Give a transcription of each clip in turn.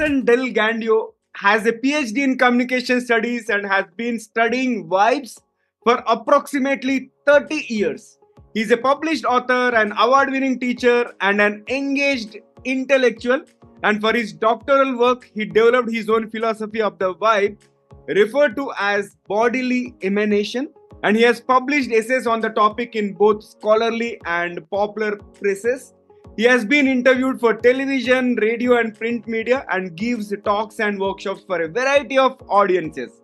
Jason Del Gandio has a PhD in communication studies and has been studying vibes for approximately 30 years. He's a published author, an award winning teacher, and an engaged intellectual. And for his doctoral work, he developed his own philosophy of the vibe, referred to as bodily emanation. And he has published essays on the topic in both scholarly and popular presses. He has been interviewed for television, radio, and print media and gives talks and workshops for a variety of audiences.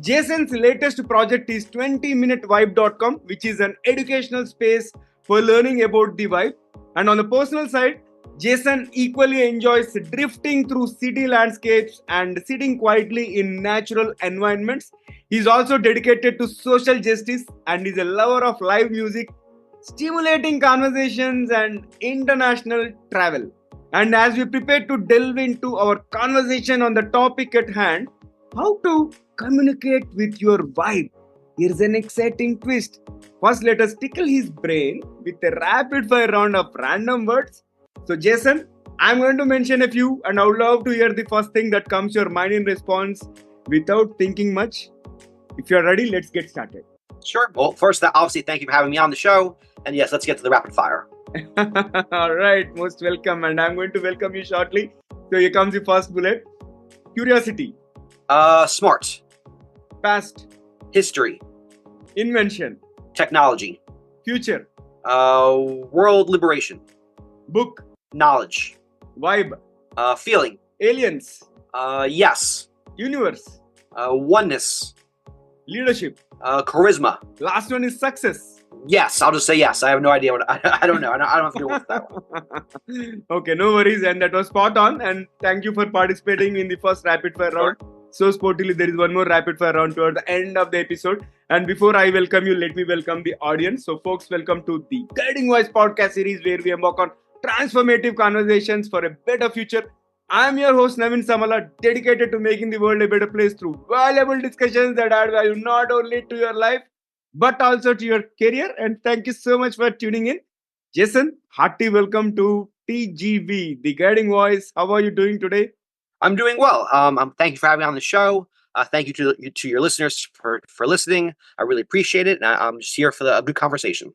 Jason's latest project is 20minutevibe.com, which is an educational space for learning about the vibe. And on the personal side, Jason equally enjoys drifting through city landscapes and sitting quietly in natural environments. He's also dedicated to social justice and is a lover of live music, stimulating conversations, and international travel. And as we prepare to delve into our conversation on the topic at hand, how to communicate with your vibe, here's an exciting twist. First, let us tickle his brain with a rapid fire round of random words. So, Jason, I'm going to mention a few, and I would love to hear the first thing that comes to your mind in response without thinking much. If you're ready, let's get started. Sure. Well, first, obviously, thank you for having me on the show. And yes, let's get to the rapid fire. All right, most welcome. And I'm going to welcome you shortly. So here comes the first bullet. Curiosity. Smart. Past. History. Invention. Technology. Future. World liberation. Book. Knowledge. Vibe. Feeling. Aliens. Yes. Universe. Oneness. Leadership. Charisma. Last one is success. Yes, I'll just say yes. I have no idea what I don't know. I don't have to deal with that one. Okay, no worries. And that was spot on. And thank you for participating in the first rapid fire round. So sportily, there is one more rapid fire round toward the end of the episode. And before I welcome you, let me welcome the audience. So folks, welcome to the Guiding Voice podcast series where we embark on transformative conversations for a better future. I am your host Naveen Samala, dedicated to making the world a better place through valuable discussions that add value not only to your life but also to your career. And thank you so much for tuning in. Jason, hearty welcome to TGV, the Guiding Voice. How are you doing today? I'm doing well. Thank you for having me on the show. Thank you to your listeners for listening. I really appreciate it. And I'm just here for a good conversation.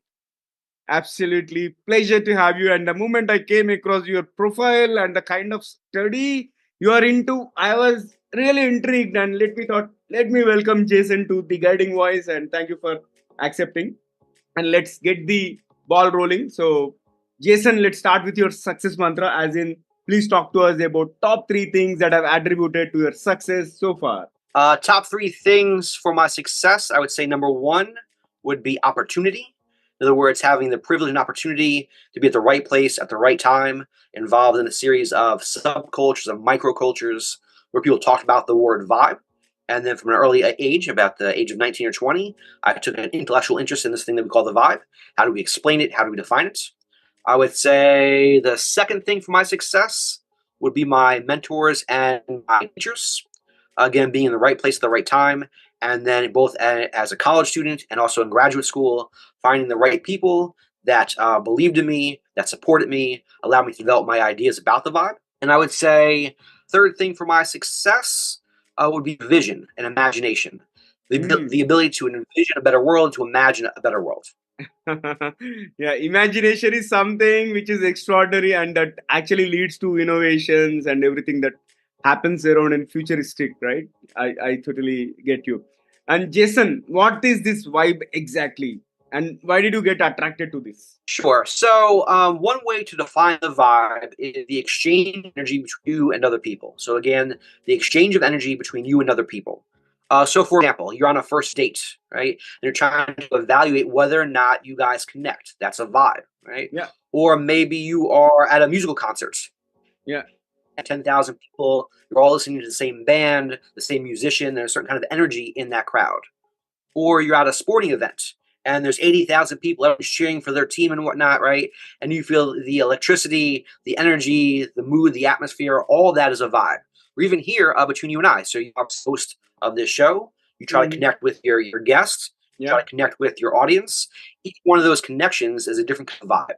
Absolutely. Pleasure to have you. And the moment I came across your profile and the kind of study you are into, I was really intrigued and let me welcome Jason to the Guiding Voice and thank you for accepting. And let's get the ball rolling. So, Jason, let's start with your success mantra, as in, please talk to us about top 3 things that have attributed to your success so far. Top 3 things for my success, I would say number 1 would be opportunity. In other words, having the privilege and opportunity to be at the right place at the right time, involved in a series of subcultures and microcultures where people talk about the word vibe. And then from an early age, about the age of 19 or 20, I took an intellectual interest in this thing that we call the vibe. How do we explain it? How do we define it? I would say the second thing for my success would be my mentors and my teachers. Again, being in the right place at the right time. And then both as a college student and also in graduate school, finding the right people that believed in me, that supported me, allowed me to develop my ideas about the vibe. And I would say third thing for my success would be vision and imagination. The ability to envision a better world, to imagine a better world. Yeah, imagination is something which is extraordinary and that actually leads to innovations and everything that happens around and futuristic, right? I totally get you. And Jason, what is this vibe exactly? And why did you get attracted to this? Sure. So one way to define the vibe is the exchange of energy between you and other people. So again, the exchange of energy between you and other people. So for example, you're on a first date, right? And you're trying to evaluate whether or not you guys connect. That's a vibe, right? Yeah. Or maybe you are at a musical concert. Yeah. 10,000 people, you're all listening to the same band, the same musician, there's a certain kind of energy in that crowd. Or you're at a sporting event and there's 80,000 people everyone's cheering for their team and whatnot, right? And you feel the electricity, the energy, the mood, the atmosphere, all that is a vibe. Or even here between you and I. So you're the host of this show, you try to connect with your guests, you try to connect with your audience. Each one of those connections is a different kind of vibe.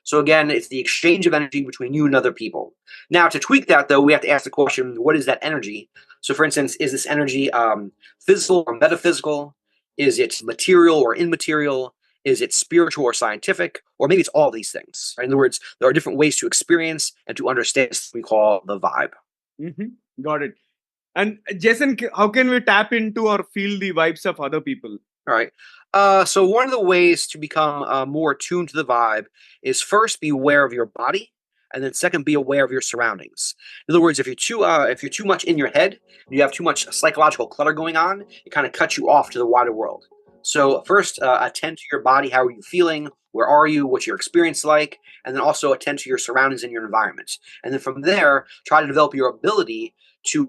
So again, it's the exchange of energy between you and other people. Now, to tweak that, though, we have to ask the question, what is that energy? So, for instance, is this energy physical or metaphysical? Is it material or immaterial? Is it spiritual or scientific? Or maybe it's all these things. Right? In other words, there are different ways to experience and to understand this we call the vibe. Got it. And Jason, how can we tap into or feel the vibes of other people? All right. So one of the ways to become more attuned to the vibe is first be aware of your body, and then second be aware of your surroundings. In other words, if you're too much in your head, you have too much psychological clutter going on, it kind of cuts you off to the wider world. So first, attend to your body. How are you feeling? Where are you? What's your experience like? And then also attend to your surroundings and your environment. And then from there, try to develop your ability to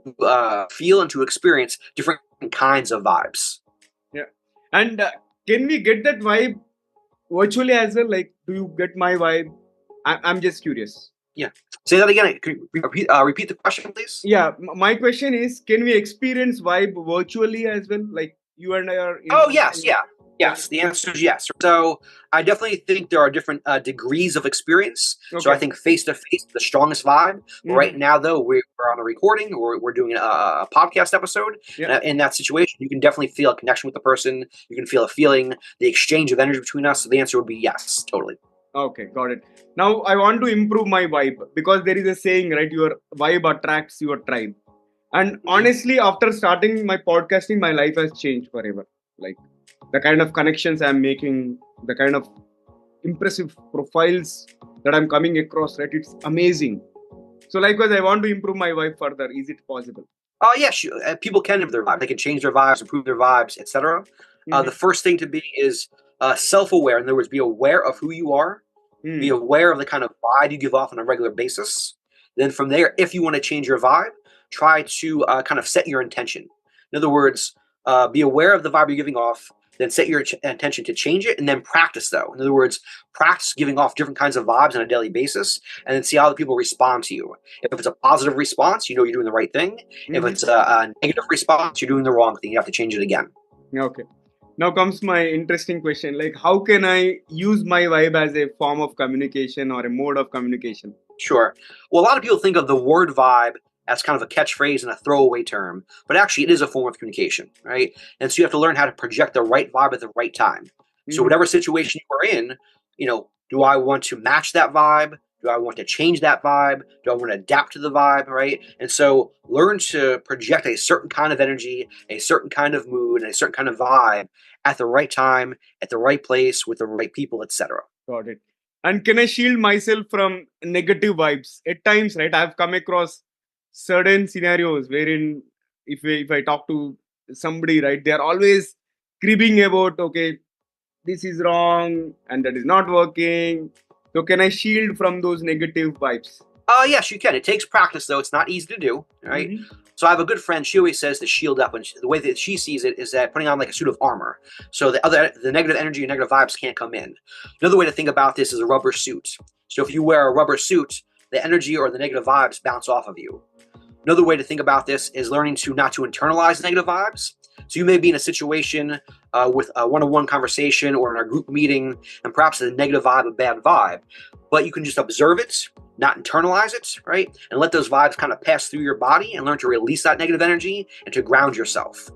feel and to experience different kinds of vibes. Yeah. And can we get that vibe virtually as well? Like, do you get my vibe? I'm just curious. Yeah. Say that again. Can you repeat the question, please? Yeah. My question is, can we experience vibe virtually as well? Like you and I are. Oh, yes. Yeah. Yes. The answer is yes. So I definitely think there are different degrees of experience. Okay. So I think face to face, the strongest vibe. Right now, though, we're on a recording. We're doing a podcast episode. Yeah. In that situation, you can definitely feel a connection with the person. You can feel a feeling, the exchange of energy between us. So the answer would be yes, totally. Okay, got it. Now I want to improve my vibe because there is a saying, right? Your vibe attracts your tribe. And honestly, after starting my podcasting, my life has changed forever. Like the kind of connections I'm making, the kind of impressive profiles that I'm coming across, right? It's amazing. So likewise, I want to improve my vibe further. Is it possible? Yes, people can improve their vibe. They can change their vibes, improve their vibes, etc. The first thing to be is self-aware. In other words, be aware of who you are. Be aware of the kind of vibe you give off on a regular basis. Then from there, if you want to change your vibe, try to kind of set your intention. In other words, be aware of the vibe you're giving off, then set your intention to change it, and then practice, though. In other words, practice giving off different kinds of vibes on a daily basis, and then see how the people respond to you. If it's a positive response, you know you're doing the right thing. If it's a negative response, you're doing the wrong thing. You have to change it again. Okay. Now comes my interesting question. Like, how can I use my vibe as a form of communication or a mode of communication? Sure. Well, a lot of people think of the word vibe as kind of a catchphrase and a throwaway term, but actually it is a form of communication, right? And so you have to learn how to project the right vibe at the right time. So whatever situation you are in, do I want to match that vibe? Do I want to change that vibe? Do I want to adapt to the vibe, right? And so learn to project a certain kind of energy, a certain kind of mood, and a certain kind of vibe at the right time, at the right place, with the right people, etc. Got it. And can I shield myself from negative vibes? At times, right, I've come across certain scenarios wherein if I talk to somebody, right, they're always cribbing about, okay, this is wrong and that is not working. So can I shield from those negative vibes? Yes, you can. It takes practice, though. It's not easy to do, right? So I have a good friend. She always says to shield up, and the way that she sees it is that putting on like a suit of armor, so the negative energy and negative vibes can't come in. Another way to think about this is a rubber suit. So if you wear a rubber suit, the energy or the negative vibes bounce off of you. Another way to think about this is learning to not to internalize negative vibes. So you may be in a situation with a one-on-one conversation or in a group meeting, and perhaps a negative vibe, a bad vibe, but you can just observe it, not internalize it, right? And let those vibes kind of pass through your body and learn to release that negative energy and to ground yourself.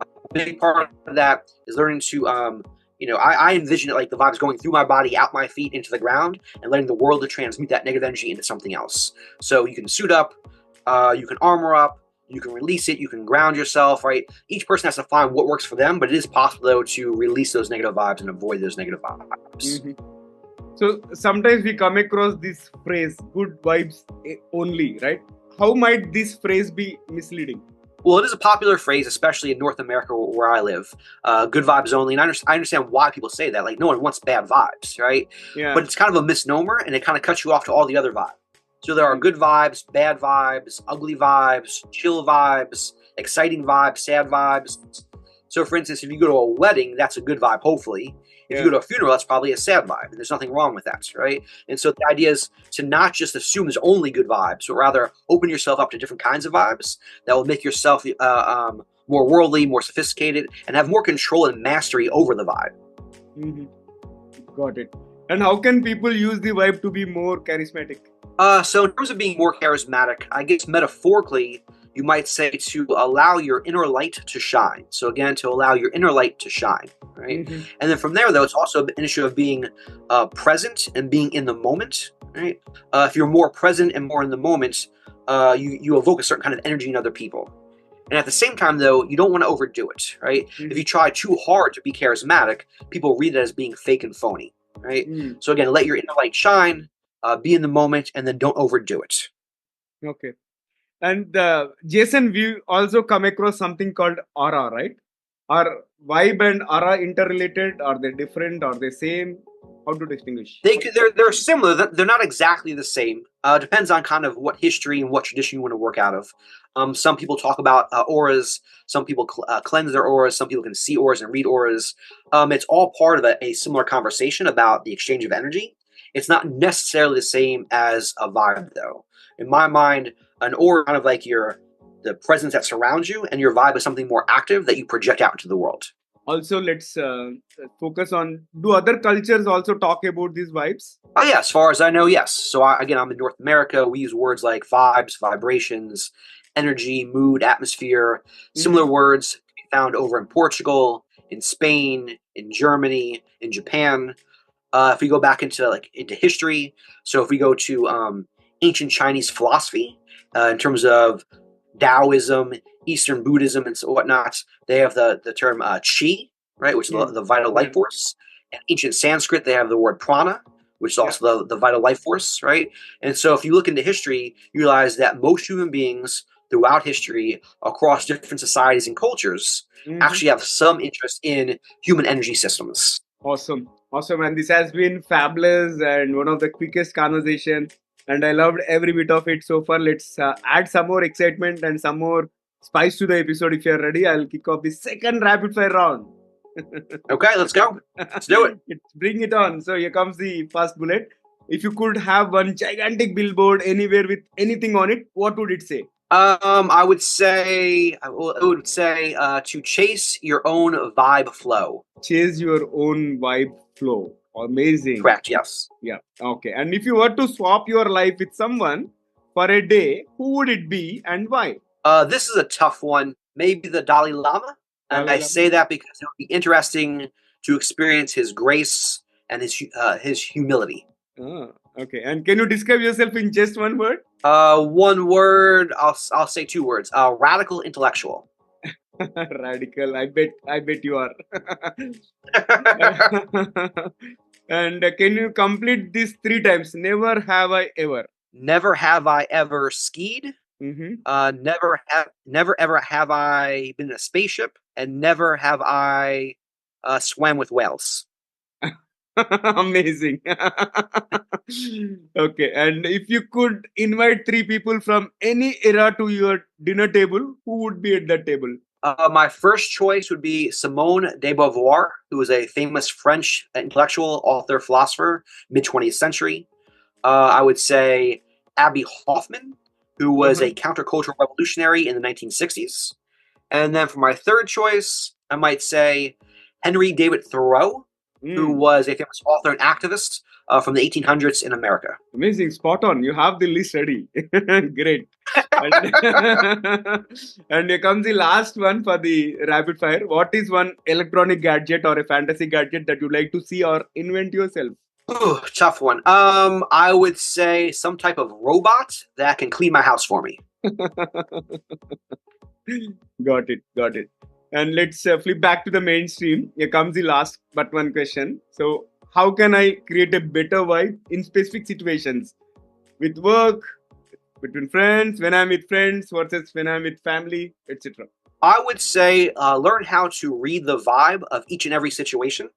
A big part of that is learning to, I envision it like the vibes going through my body, out my feet, into the ground, and letting the world to transmute that negative energy into something else. So you can suit up, you can armor up, you can release it, you can ground yourself, right? Each person has to find what works for them, but it is possible, though, to release those negative vibes and avoid those negative vibes. So sometimes we come across this phrase, good vibes only, right? How might this phrase be misleading? Well, it is a popular phrase, especially in North America where I live. Good vibes only. And I understand why people say that. Like, no one wants bad vibes, right? Yeah. But it's kind of a misnomer, and it kind of cuts you off to all the other vibes. So there are good vibes, bad vibes, ugly vibes, chill vibes, exciting vibes, sad vibes. So for instance, if you go to a wedding, that's a good vibe, hopefully. If you go to a funeral, that's probably a sad vibe. And there's nothing wrong with that, right? And so the idea is to not just assume there's only good vibes, but rather open yourself up to different kinds of vibes that will make yourself more worldly, more sophisticated, and have more control and mastery over the vibe. Got it. And how can people use the vibe to be more charismatic? So in terms of being more charismatic, I guess metaphorically, you might say to allow your inner light to shine. So again, to allow your inner light to shine, right? Mm-hmm. And then from there, though, it's also an issue of being present and being in the moment, right? If you're more present and more in the moment, you evoke a certain kind of energy in other people. And at the same time, though, you don't want to overdo it, right? Mm-hmm. If you try too hard to be charismatic, people read it as being fake and phony, right? Mm. So again, let your inner light shine, be in the moment, and then don't overdo it. Okay. And Jason, we also come across something called aura, right? Are vibe and aura interrelated? Are they different? Are they same? How to distinguish? They're similar. They're not exactly the same. Depends on kind of what history and what tradition you want to work out of. Some people talk about auras. Some people cleanse their auras. Some people can see auras and read auras. It's all part of a similar conversation about the exchange of energy. It's not necessarily the same as a vibe, though. In my mind, an aura kind of like the presence that surrounds you, and your vibe is something more active that you project out into the world. Also, let's focus on, do other cultures also talk about these vibes? Oh yeah, as far as I know, yes. So again, I'm in North America. We use words like vibes, vibrations, energy, mood, atmosphere. Similar Mm-hmm. words can be found over in Portugal, in Spain, in Germany, in Japan. If we go back into history, so if we go to ancient Chinese philosophy, in terms of Taoism, Eastern Buddhism, and so whatnot, they have the term qi, right, which is Mm. the vital Yeah. life force. In ancient Sanskrit, they have the word prana, which is Yeah. also the vital life force, right? And so if you look into history, you realize that most human beings throughout history, across different societies and cultures, Mm-hmm. actually have some interest in human energy systems. Awesome. Awesome. And this has been fabulous and one of the quickest conversation. And I loved every bit of it so far. Let's add some more excitement and some more spice to the episode. If you're ready, I'll kick off the second rapid fire round. Okay, let's go. Let's do it. Bring it on. So here comes the first bullet. If you could have one gigantic billboard anywhere with anything on it, what would it say? I would say to chase your own vibe flow. Chase your own vibe flow. Amazing. Correct. Yes. Yeah. Okay. And if you were to swap your life with someone for a day, who would it be and why? This is a tough one. Maybe the Dalai Lama, and Dalai I Lama? say that because it would be interesting to experience his grace and his humility. Ah, okay. And can you describe yourself in just one word? One word. I'll say two words. Radical intellectual. Radical. I bet you are. And can you complete this three times? Never have I ever. Never have I ever skied. Mm-hmm. Never ever have I been in a spaceship, and never have I swam with whales. Amazing. Okay. And if you could invite three people from any era to your dinner table, who would be at that table? My first choice would be Simone de Beauvoir, who was a famous French intellectual, author, philosopher, mid 20th century. I would say Abby Hoffman, who was a countercultural revolutionary in the 1960s. And then for my third choice, I might say Henry David Thoreau, who Mm, was a famous author and activist from the 1800s in America. amazing. Spot on. You have the list ready. Great. And, and here comes the last one for the rapid fire. What is one electronic gadget or a fantasy gadget that you like to see or invent yourself? Ooh, tough one. I would say some type of robot that can clean my house for me. Got it. Got it. And let's flip back to the mainstream. Here comes the last but one question. So, how can I create a better vibe in specific situations? With work, between friends, when I'm with friends versus when I'm with family, etc. I would say learn how to read the vibe of each and every situation.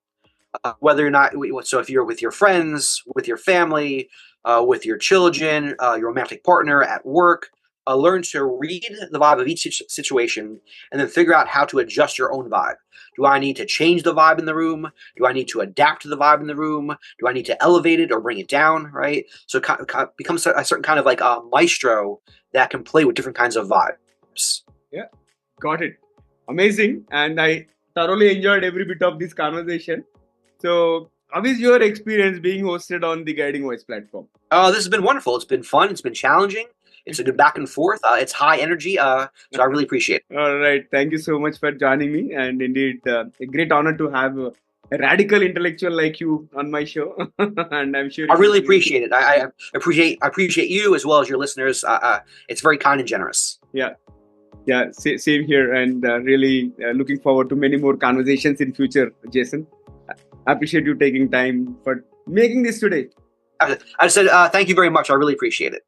Whether or not, so if you're with your friends, with your family, with your children, your romantic partner, at work, learn to read the vibe of each situation and then figure out how to adjust your own vibe. Do I need to change the vibe in the room? Do I need to adapt to the vibe in the room? Do I need to elevate it or bring it down? Right? So it becomes a certain kind of like a maestro that can play with different kinds of vibes. Yeah, got it. Amazing. And I thoroughly enjoyed every bit of this conversation. So, how is your experience being hosted on the Guiding Voice platform? This has been wonderful. It's been fun. It's been challenging. It's a good back and forth. It's high energy. So I really appreciate it. All right. Thank you so much for joining me. And indeed, a great honor to have a radical intellectual like you on my show. And I'm sure I it will really be. appreciate it. I appreciate you as well as your listeners. It's very kind and generous. Yeah. Yeah. Same here. And really looking forward to many more conversations in future, Jason. I appreciate you taking time for making this today. I said thank you very much. I really appreciate it.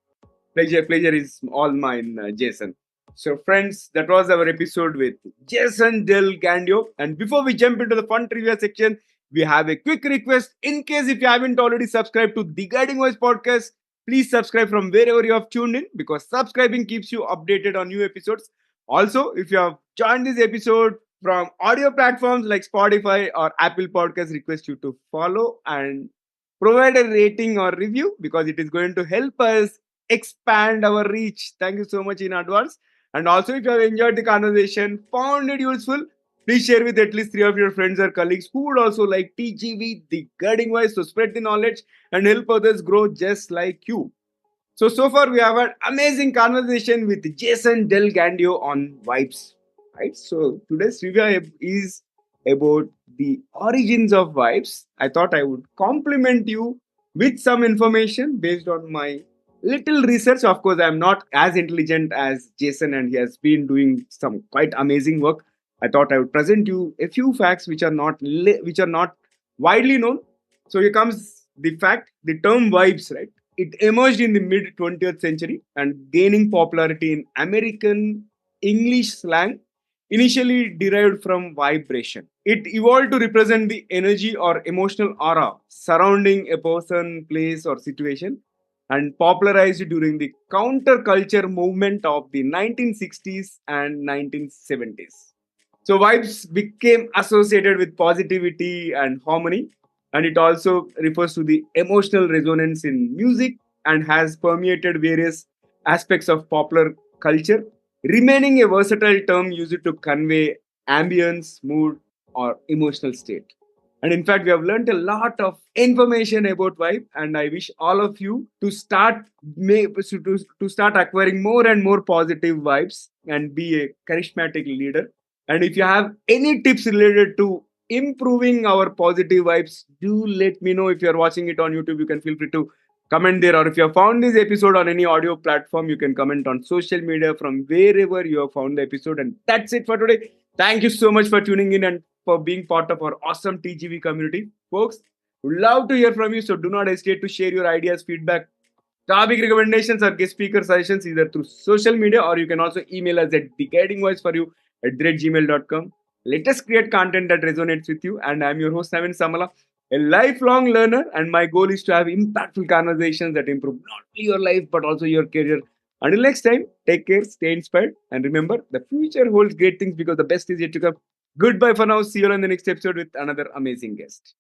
Pleasure is all mine, Jason. So, friends, that was our episode with Jason Del Gandio. And before we jump into the fun trivia section, we have a quick request. In case if you haven't already subscribed to the Guiding Voice podcast, please subscribe from wherever you have tuned in because subscribing keeps you updated on new episodes. Also, if you have joined this episode from audio platforms like Spotify or Apple Podcasts, request you to follow and provide a rating or review because it is going to help us expand our reach. Thank you so much in advance. And also, if you have enjoyed the conversation, found it useful, please share with at least 3 of your friends or colleagues who would also like TGV, the Guiding Voice, to spread the knowledge and help others grow just like you. So far we have had amazing conversation with Jason Del Gandio on vibes. Right. So today's trivia is about the origins of vibes. I thought I would compliment you with some information based on my little research. Of course, I'm not as intelligent as Jason, and he has been doing some quite amazing work. I thought I would present you a few facts which are not widely known. So here comes the fact: the term vibes, right? It emerged in the mid 20th century and gaining popularity in American English slang, initially derived from vibration. It evolved to represent the energy or emotional aura surrounding a person, place, or situation, and popularized during the counterculture movement of the 1960s and 1970s. So vibes became associated with positivity and harmony, and it also refers to the emotional resonance in music and has permeated various aspects of popular culture, remaining a versatile term used to convey ambience, mood, or emotional state. And in fact, we have learned a lot of information about vibe, and I wish all of you to start acquiring more and more positive vibes and be a charismatic leader. And if you have any tips related to improving our positive vibes, do let me know. If you're watching it on YouTube, you can feel free to comment there. Or if you have found this episode on any audio platform, you can comment on social media from wherever you have found the episode. And that's it for today. Thank you so much for tuning in and for being part of our awesome TGV community. Folks, would love to hear from you. So do not hesitate to share your ideas, feedback, topic recommendations, or guest speaker suggestions either through social media, or you can also email us at theguidingvoiceforyou@gmail.com. Let us create content that resonates with you. And I'm your host, Naveen Samala, a lifelong learner. And my goal is to have impactful conversations that improve not only your life, but also your career. Until next time, take care, stay inspired, and remember the future holds great things because the best is yet to come. Goodbye for now. See you on the next episode with another amazing guest.